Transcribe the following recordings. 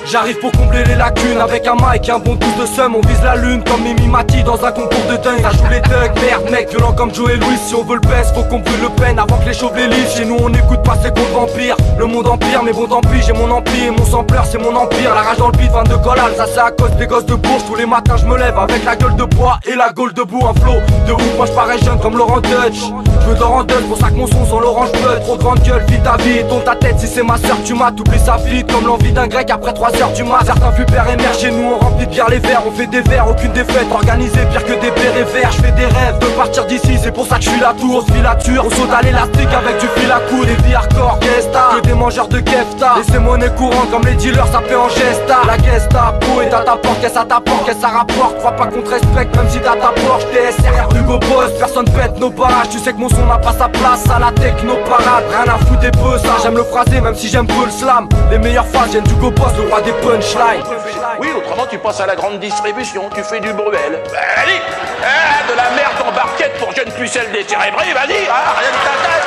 J'arrive pour combler les lacunes avec un mic et un bon touche de seum. On vise la lune comme Mimi Mati dans un concours de dingue. Ça joue les thugs, merde mec, violent comme Joe et Louis. Si on veut le baisse, faut qu'on brûle le peine avant que les chauves les lisent. Chez nous on écoute pas ces comptes vampires. Le monde empire, mais bon tant pis, j'ai mon empire et mon sampleur c'est mon empire. La rage dans le beat, 22 collales, ça c'est à cause des gosses de Bourges. Tous les matins je me lève avec la gueule de bois et la gaule debout. Un flow de ouf, moi je parais jeune comme Laurent Dutch. Je veux dors en deuil, pour ça que mon son sans l'orange bleu. Trop grande gueule, vite ta vie, tourne ta tête si c'est ma soeur tu m'as. T'oublies sa vie comme l'envie d'un grec après 3h du mat. Certains pubères émergent chez nous, on remplit de bière les verres. On fait des verres, aucune défaite, organisée pire que des bérets verts. Je fais des rêves de partir d'ici, c'est pour ça que je suis la tour. Filature, on saute à l'élastique avec du fil à coude. Des vies hardcore, gesta, que des mangeurs de kefta. Et c'est monnaie courante comme les dealers, ça paie en gesta. La Gestapo est à ta porte, qu'est-ce à ta porte, qu'est-ce ça rapporte. Crois pas qu'on te respecte même si t'as ta Porsche. TSR, Hugo Boss, personne pète nos barrages. Tu sais que mon son n'a pas sa place à la techno parade. Rien à foutre des peu ça, j'aime le phrasé même si j'aime peu le slam. Les meilleures phases viennent d'Hugo Boss, le roi des punchlines. Oui, autrement tu passes à la grande distribution, tu fais du Bruel. Allez, de la merde en barquette pour jeunes pucelles décérébrées, vas-y, rien de ta tête.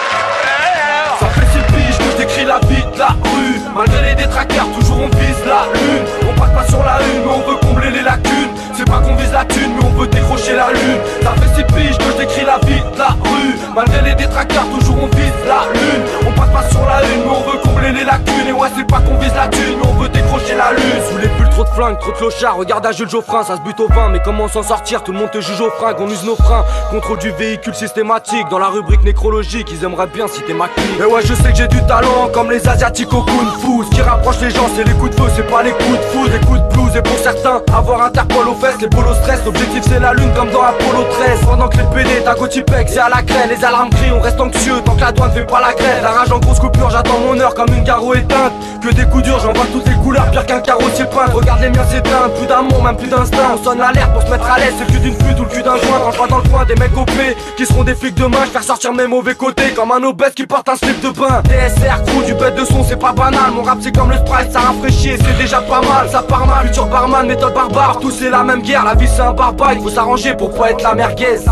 Ça fait 6 piges que je décris la vie de la rue. Malgré les détraqueurs, toujours on vise la lune. On passe pas sur la une, mais on veut combler les lacunes. C'est pas qu'on vise la thune, mais on veut décrocher la lune. Ça fait 6 piges que je décris la vie de la rue. Malgré les détraqueurs, toujours on vise la lune. On passe pas sur la une, mais on veut combler les lacunes. Et ouais, c'est pas qu'on vise la thune, mais on veut décrocher la lune. Sous les pulls, trop de flingues, trop de clochards. Regarde à Jules Geoffrin, ça se bute au vin. Mais comment s'en sortir? Tout le monde te juge au fringues, on use nos freins. Contrôle du véhicule systématique. Dans la rubrique nécrologique, ils aimeraient bien citer ma clique. Et ouais, je sais que j'ai du talent, comme les asiatiques au kung fu. Ce qui rapproche les gens, c'est les coups de feu, c'est pas les coups de foudre, les coups de blues. Et pour certains, avoir Interpol aux fesses, les polos stress. L'objectif c'est la lune comme dans Apollo 13. Pendant que les PD t'agotipex, c'est à la craie. Les alarmes crient, on reste anxieux tant que la douane fait pas la grève. La rage en grosse coupure, j'attends mon heure comme une carreau éteinte. Que des coups durs, j'en vois toutes les couleurs, pire qu'un carrossier peint. Regarde les miens s'éteindre, plus d'amour, même plus d'instinct. On sonne l'alerte pour se mettre à l'aise, c'est le cul d'une flûte ou le cul d'un joint. Quand je vois dans le coin des mecs OP qui seront des flics demain, je faire sortir mes mauvais côtés comme un obèse qui porte un slip de bain. TSR, crew, du bête de son, c'est pas banal. Mon rap c'est comme le Sprite, ça rafraîchit et c'est déjà pas mal. Ça part mal, futur barman, méthode barbare. Tous c'est la même guerre, la vie c'est un barbare. Il faut s'arranger pour pas être la merguez. TSR,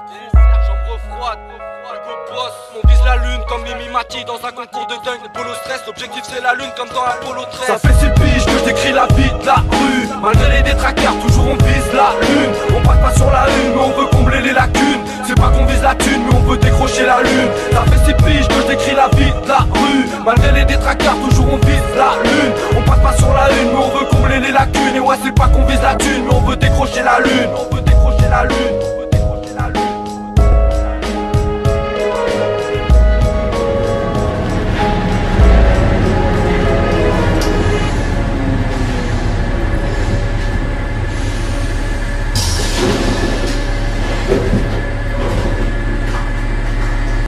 crew, chambre froide, Hugo Boss. On vise la lune comme Mimi Mati dans un concours de dingue. Les polos stress, l'objectif c'est la lune comme dans Apollo 13. Ça fait 6 piges que je décris la vie de la rue. Malgré les détraqueurs, toujours on vise la lune. On passe pas sur la une, mais on veut combler les lacunes. C'est pas qu'on vise la thune, mais on veut décrocher la lune. Ça fait 6 piges que je décris la vie de la rue. Malgré les détraqueurs, toujours on vise la lune. On passe pas sur la une, mais on veut combler les lacunes. Et ouais, c'est pas qu'on vise la thune, mais on veut décrocher la lune. On veut décrocher la lune.